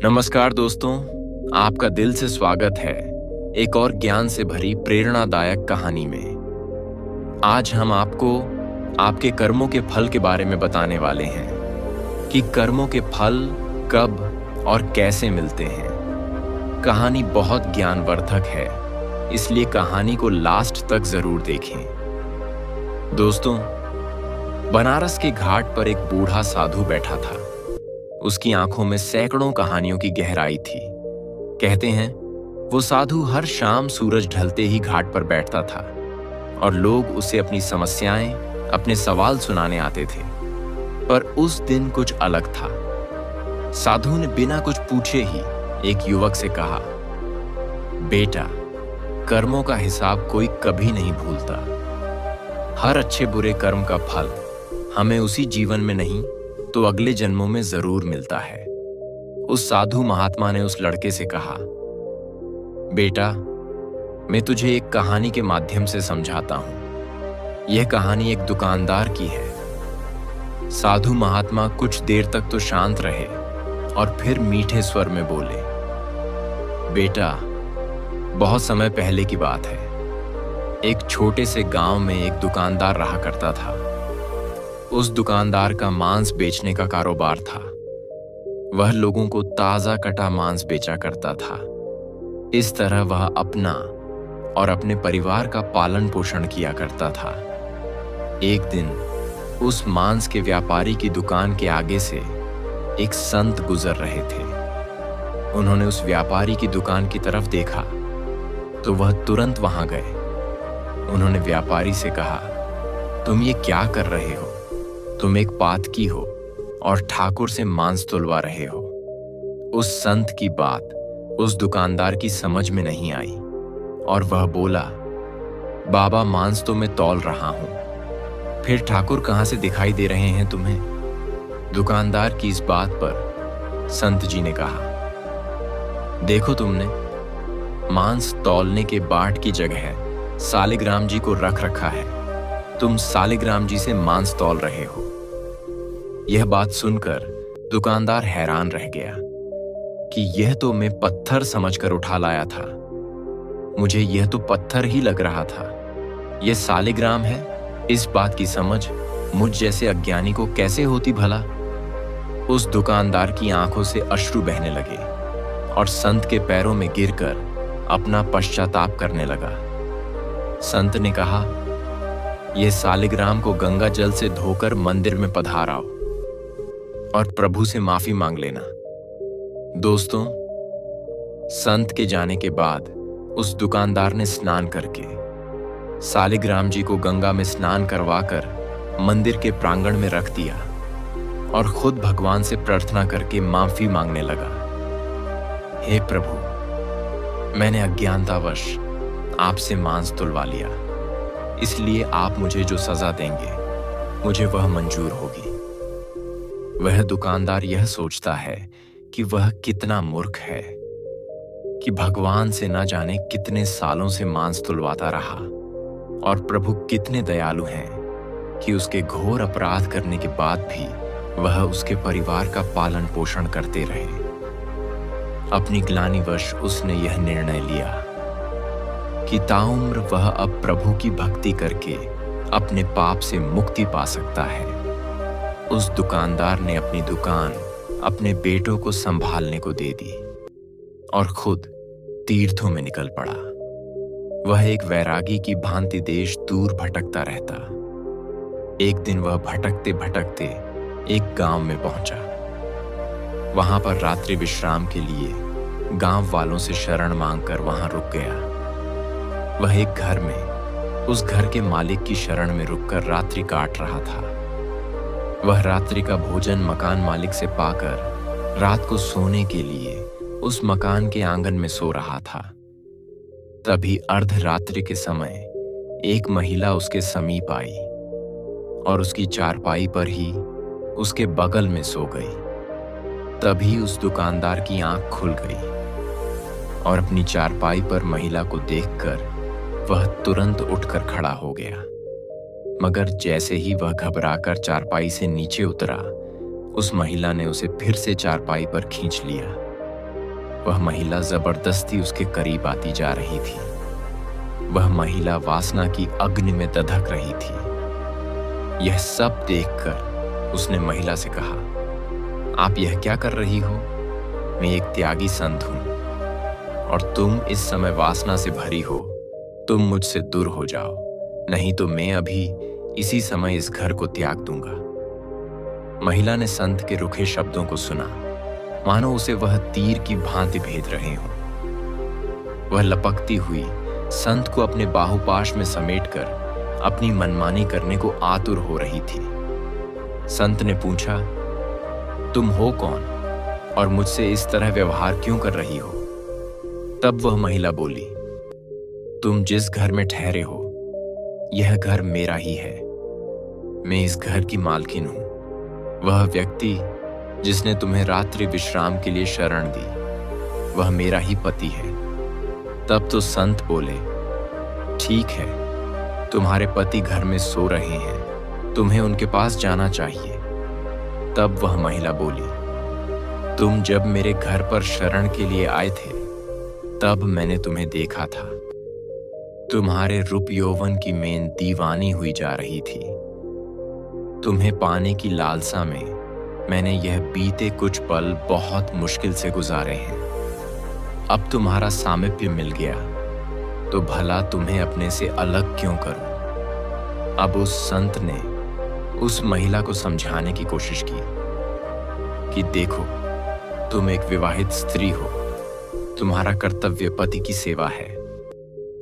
नमस्कार दोस्तों, आपका दिल से स्वागत है एक और ज्ञान से भरी प्रेरणादायक कहानी में। आज हम आपको आपके कर्मों के फल के बारे में बताने वाले हैं कि कर्मों के फल कब और कैसे मिलते हैं। कहानी बहुत ज्ञानवर्धक है, इसलिए कहानी को लास्ट तक जरूर देखें। दोस्तों, बनारस के घाट पर एक बूढ़ा साधु बैठा था। उसकी आंखों में सैकड़ों कहानियों की गहराई थी। कहते हैं वो साधु हर शाम सूरज ढलते ही घाट पर बैठता था और लोग उसे अपनी समस्याएं, अपने सवाल सुनाने आते थे। पर उस दिन कुछ अलग था। साधु ने बिना कुछ पूछे ही एक युवक से कहा, बेटा, कर्मों का हिसाब कोई कभी नहीं भूलता। हर अच्छे बुरे कर्म का फल हमें उसी जीवन में नहीं तो अगले जन्मों में जरूर मिलता है। उस साधु महात्मा ने उस लड़के से कहा, बेटा, मैं तुझे एक कहानी के माध्यम से समझाता हूं। यह कहानी एक दुकानदार की है। साधु महात्मा कुछ देर तक तो शांत रहे और फिर मीठे स्वर में बोले, बेटा, बहुत समय पहले की बात है। एक छोटे से गांव में एक दुकानदार रहा करता था। उस दुकानदार का मांस बेचने का कारोबार था। वह लोगों को ताजा कटा मांस बेचा करता था। इस तरह वह अपना और अपने परिवार का पालन पोषण किया करता था। एक दिन उस मांस के व्यापारी की दुकान के आगे से एक संत गुजर रहे थे। उन्होंने उस व्यापारी की दुकान की तरफ देखा तो वह तुरंत वहां गए। उन्होंने व्यापारी से कहा, तुम ये क्या कर रहे हो? तुम एक पातकी हो और ठाकुर से मांस तुलवा रहे हो। उस संत की बात उस दुकानदार की समझ में नहीं आई और वह बोला, बाबा, मांस तो मैं तौल रहा हूं, फिर ठाकुर कहां से दिखाई दे रहे हैं तुम्हें? दुकानदार की इस बात पर संत जी ने कहा, देखो, तुमने मांस तौलने के बाट की जगह सालिग्राम जी को रख रखा है। तुम सालिग्राम जी से मांस तौल रहे हो। यह बात सुनकर दुकानदार हैरान रह गया कि यह तो मैं पत्थर समझकर उठा लाया था। मुझे यह तो पत्थर ही लग रहा था। यह सालिग्राम है, इस बात की समझ मुझ जैसे अज्ञानी को कैसे होती भला? उस दुकानदार की आंखों से अश्रु बहने लगे और संत के पैरों में गिरकर अपना पश्चाताप करने लगा। संत ने कहा, यह सालिग्राम को गंगा जल से धोकर मंदिर में पधाराओ और प्रभु से माफी मांग लेना। दोस्तों, संत के जाने के बाद उस दुकानदार ने स्नान करके सालिग्राम जी को गंगा में स्नान करवाकर मंदिर के प्रांगण में रख दिया और खुद भगवान से प्रार्थना करके माफी मांगने लगा। हे प्रभु, मैंने अज्ञानतावश आपसे मांस तुलवा लिया, इसलिए आप मुझे जो सजा देंगे मुझे वह मंजूर होगी। वह दुकानदार यह सोचता है कि वह कितना मूर्ख है कि भगवान से न जाने कितने सालों से मांस तुलवाता रहा और प्रभु कितने दयालु हैं कि उसके घोर अपराध करने के बाद भी वह उसके परिवार का पालन पोषण करते रहे। अपनी ग्लानिवश उसने यह निर्णय लिया कि ताउम्र वह अब प्रभु की भक्ति करके अपने पाप से मुक्ति पा सकता है। उस दुकानदार ने अपनी दुकान अपने बेटों को संभालने को दे दी और खुद तीर्थों में निकल पड़ा। वह एक वैरागी की भांति देश दूर भटकता रहता। एक दिन वह भटकते भटकते एक गांव में पहुंचा। वहां पर रात्रि विश्राम के लिए गांव वालों से शरण मांगकर वहां रुक गया। वह एक घर में उस घर के मालिक की शरण में रुककर रात्रि काट रहा था। वह रात्रि का भोजन मकान मालिक से पाकर रात को सोने के लिए उस मकान के आंगन में सो रहा था। तभी अर्धरात्रि के समय एक महिला उसके समीप आई और उसकी चारपाई पर ही उसके बगल में सो गई। तभी उस दुकानदार की आंख खुल गई और अपनी चारपाई पर महिला को देखकर वह तुरंत उठकर खड़ा हो गया। मगर जैसे ही वह घबराकर चारपाई से नीचे उतरा, उस महिला ने उसे फिर से चारपाई पर खींच लिया वह महिला जबरदस्ती उसके करीब आती जा रही थी। वह महिला वासना की अग्नि में दधक रही थी। यह सब देखकर उसने महिला से कहा, आप यह क्या कर रही हो? मैं एक त्यागी संत हूं और तुम इस समय वासना से भरी हो। तुम मुझसे दूर हो जाओ, नहीं तो मैं अभी इसी समय इस घर को त्याग दूंगा। महिला ने संत के रुखे शब्दों को सुना, मानो उसे वह तीर की भांति भेद रहे हों। वह लपकती हुई संत को अपने बाहुपाश में समेटकर अपनी मनमानी करने को आतुर हो रही थी। संत ने पूछा, तुम हो कौन और मुझसे इस तरह व्यवहार क्यों कर रही हो? तब वह महिला बोली, तुम जिस घर में ठहरे हो यह घर मेरा ही है। मैं इस घर की मालकिन हूं। वह व्यक्ति जिसने तुम्हें रात्रि विश्राम के लिए शरण दी वह मेरा ही पति है। तब तो संत बोले, ठीक है, तुम्हारे पति घर में सो रहे हैं, तुम्हें उनके पास जाना चाहिए। तब वह महिला बोली, तुम जब मेरे घर पर शरण के लिए आए थे तब मैंने तुम्हें देखा था। तुम्हारे रूप यौवन की मेन दीवानी हुई जा रही थी। तुम्हें पाने की लालसा में मैंने यह बीते कुछ पल बहुत मुश्किल से गुजारे हैं। अब तुम्हारा सामीप्य मिल गया तो भला तुम्हें अपने से अलग क्यों करूं? अब उस संत ने उस महिला को समझाने की कोशिश की कि देखो, तुम एक विवाहित स्त्री हो, तुम्हारा कर्तव्य पति की सेवा है।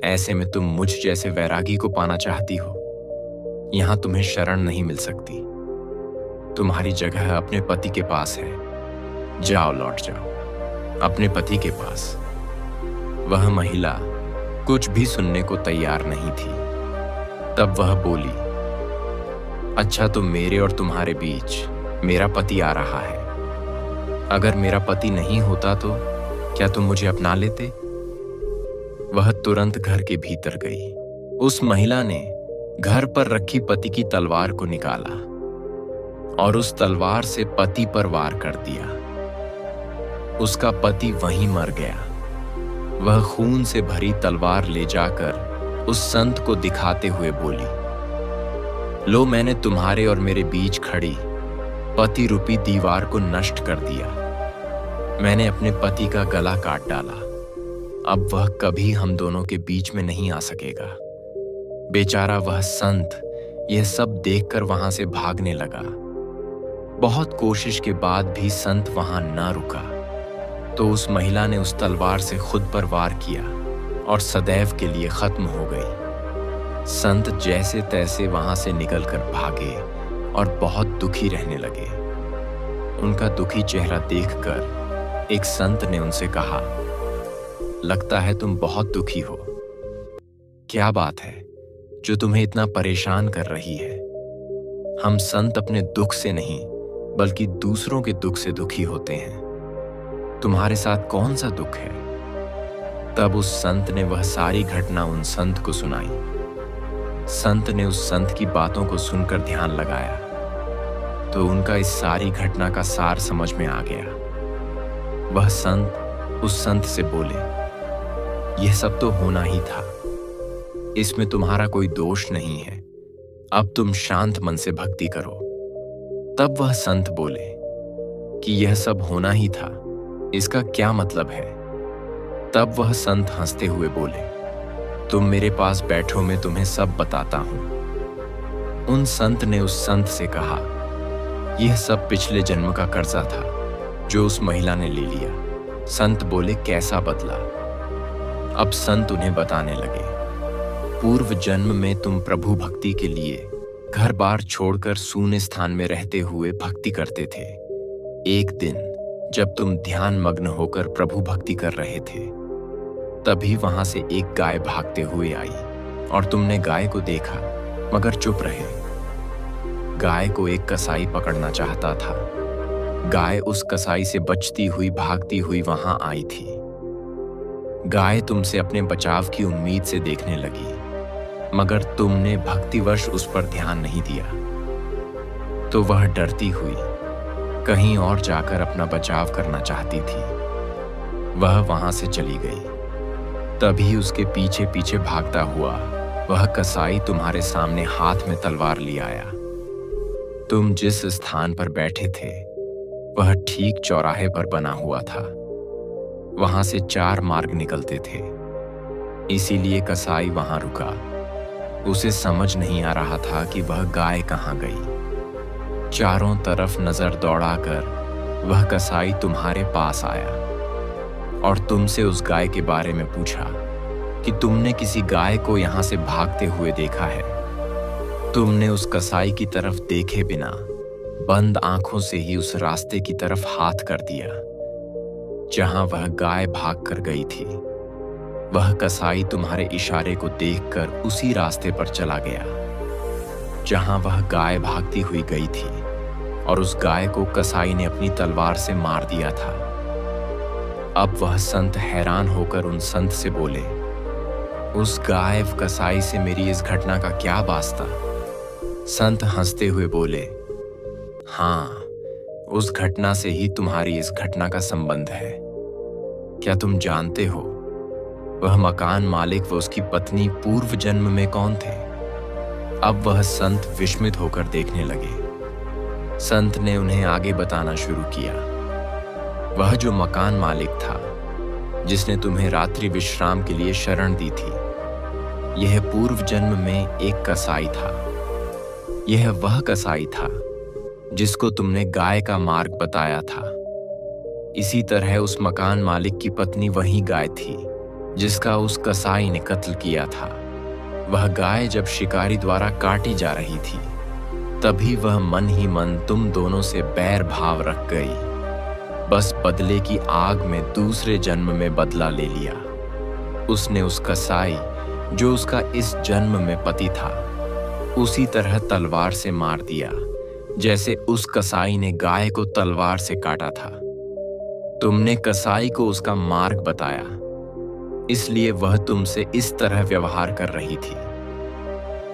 ऐसे में तुम मुझ जैसे वैरागी को पाना चाहती हो, यहां तुम्हें शरण नहीं मिल सकती। तुम्हारी जगह अपने पति के पास है। जाओ, लौट जाओ अपने पति के पास। वह महिला कुछ भी सुनने को तैयार नहीं थी। तब वह बोली, अच्छा, तो मेरे और तुम्हारे बीच मेरा पति आ रहा है। अगर मेरा पति नहीं होता तो क्या तुम मुझे अपना लेते? वह तुरंत घर के भीतर गई। उस महिला ने घर पर रखी पति की तलवार को निकाला और उस तलवार से पति पर वार कर दिया। उसका पति वहीं मर गया। वह खून से भरी तलवार ले जाकर उस संत को दिखाते हुए बोली, लो, मैंने तुम्हारे और मेरे बीच खड़ी पति रूपी दीवार को नष्ट कर दिया। मैंने अपने पति का गला काट डाला। अब वह कभी हम दोनों के बीच में नहीं आ सकेगा। बेचारा वह संत यह सब देखकर वहां से भागने लगा। बहुत कोशिश के बाद भी संत वहां न रुका तो उस महिला ने उस तलवार से खुद पर वार किया और सदैव के लिए खत्म हो गई। संत जैसे तैसे वहां से निकलकर भागे और बहुत दुखी रहने लगे। उनका दुखी चेहरा देखकर एक संत ने उनसे कहा, लगता है तुम बहुत दुखी हो। क्या बात है जो तुम्हें इतना परेशान कर रही है? हम संत अपने दुख से नहीं बल्कि दूसरों के दुख से दुखी होते हैं। तुम्हारे साथ कौन सा दुख है? तब उस संत ने वह सारी घटना उन संत को सुनाई। संत ने उस संत की बातों को सुनकर ध्यान लगाया तो उनका इस सारी घटना का सार समझ में आ गया। वह संत उस संत से बोले, यह सब तो होना ही था, इसमें तुम्हारा कोई दोष नहीं है। अब तुम शांत मन से भक्ति करो। तब वह संत बोले कि यह सब होना ही था, इसका क्या मतलब है? तब वह संत हंसते हुए बोले, तुम मेरे पास बैठो, मैं तुम्हें सब बताता हूं। उन संत ने उस संत से कहा, यह सब पिछले जन्म का कर्जा था जो उस महिला ने ले लिया। संत बोले, कैसा बदला? अब संत उन्हें बताने लगे, पूर्व जन्म में तुम प्रभु भक्ति के लिए घर बार छोड़कर शून्य स्थान में रहते हुए भक्ति करते थे। एक दिन जब तुम ध्यान मग्न होकर प्रभु भक्ति कर रहे थे तभी वहां से एक गाय भागते हुए आई और तुमने गाय को देखा मगर चुप रहे। गाय को एक कसाई पकड़ना चाहता था। गाय उस कसाई से बचती हुई भागती हुई वहां आई थी। गाय तुमसे अपने बचाव की उम्मीद से देखने लगी मगर तुमने भक्तिवश उस पर ध्यान नहीं दिया तो वह डरती हुई कहीं और जाकर अपना बचाव करना चाहती थी। वह वहां से चली गई। तभी उसके पीछे पीछे भागता हुआ वह कसाई तुम्हारे सामने हाथ में तलवार ले आया। तुम जिस स्थान पर बैठे थे वह ठीक चौराहे पर बना हुआ था। वहां से 4 मार्ग निकलते थे, इसीलिए कसाई वहां रुका। उसे समझ नहीं आ रहा था कि वह गाय कहां गई। चारों तरफ नजर दौड़ाकर वह कसाई तुम्हारे पास आया और तुमसे उस गाय के बारे में पूछा कि तुमने किसी गाय को यहां से भागते हुए देखा है। तुमने उस कसाई की तरफ देखे बिना बंद आंखों से ही उस रास्ते की तरफ हाथ कर दिया जहां वह गाय भाग कर गई थी। वह कसाई तुम्हारे इशारे को देखकर उसी रास्ते पर चला गया जहां वह गाय भागती हुई गई थी और उस गाय को कसाई ने अपनी तलवार से मार दिया था। अब वह संत हैरान होकर उन संत से बोले, उस गायब कसाई से मेरी इस घटना का क्या वास्ता? संत हंसते हुए बोले, हाँ, उस घटना से ही तुम्हारी इस घटना का संबंध है। क्या तुम जानते हो वह मकान मालिक व उसकी पत्नी पूर्व जन्म में कौन थे? अब वह संत विस्मित होकर देखने लगे। संत ने उन्हें आगे बताना शुरू किया। वह जो मकान मालिक था जिसने तुम्हें रात्रि विश्राम के लिए शरण दी थी, यह पूर्व जन्म में एक कसाई था। यह वह कसाई था जिसको तुमने गाय का मार्ग बताया था। इसी तरह उस मकान मालिक की पत्नी वही गाय थी जिसका उस कसाई ने कत्ल किया था। वह गाय जब शिकारी द्वारा काटी जा रही थी तभी वह मन ही मन तुम दोनों से बैर भाव रख गई। बस बदले की आग में दूसरे जन्म में बदला ले लिया। उसने उस कसाई जो उसका इस जन्म में पति था उसी तरह तलवार से मार दिया जैसे उस कसाई ने गाय को तलवार से काटा था। तुमने कसाई को उसका मार्ग बताया, इसलिए वह तुमसे इस तरह व्यवहार कर रही थी।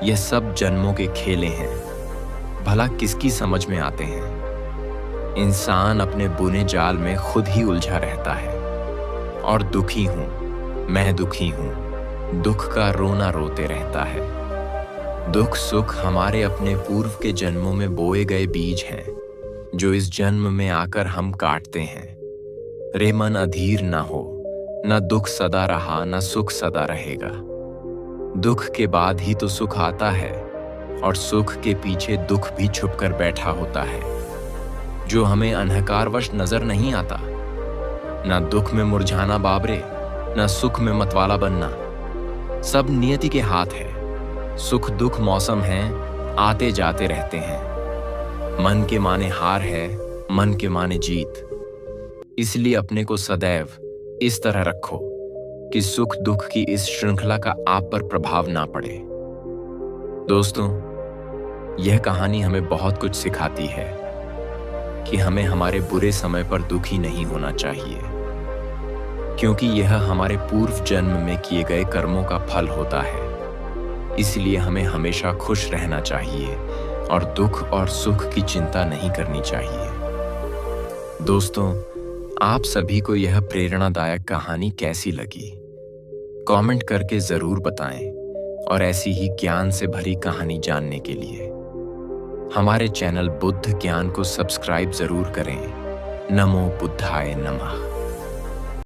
यह सब जन्मों के खेले हैं, भला किसकी समझ में आते हैं? इंसान अपने बुने जाल में खुद ही उलझा रहता है। और दुखी हूं, मैं दुखी हूं, दुख का रोना रोते रहता है। दुख सुख हमारे अपने पूर्व के जन्मों में बोए गए बीज हैं जो इस जन्म में आकर हम काटते हैं। रे मन अधीर ना हो, न दुख सदा रहा न सुख सदा रहेगा। दुख के बाद ही तो सुख आता है और सुख के पीछे दुख भी छुपकर बैठा होता है जो हमें अंधकारवश नजर नहीं आता। न दुख में मुरझाना बाबरे, न सुख में मतवाला बनना। सब नियति के हाथ है। सुख दुख मौसम हैं, आते जाते रहते हैं। मन के माने हार है, मन के माने जीत। इसलिए अपने को सदैव इस तरह रखो कि सुख दुख की इस श्रृंखला का आप पर प्रभाव ना पड़े। दोस्तों, यह कहानी हमें बहुत कुछ सिखाती है कि हमें हमारे बुरे समय पर दुखी नहीं होना चाहिए, क्योंकि यह हमारे पूर्व जन्म में किए गए कर्मों का फल होता है। इसलिए हमें हमेशा खुश रहना चाहिए और दुख और सुख की चिंता नहीं करनी चाहिए। दोस्तों, आप सभी को यह प्रेरणादायक कहानी कैसी लगी? कमेंट करके जरूर बताएं और ऐसी ही ज्ञान से भरी कहानी जानने के लिए हमारे चैनल बुद्ध ज्ञान को सब्सक्राइब जरूर करें। नमो बुद्धाय नमः।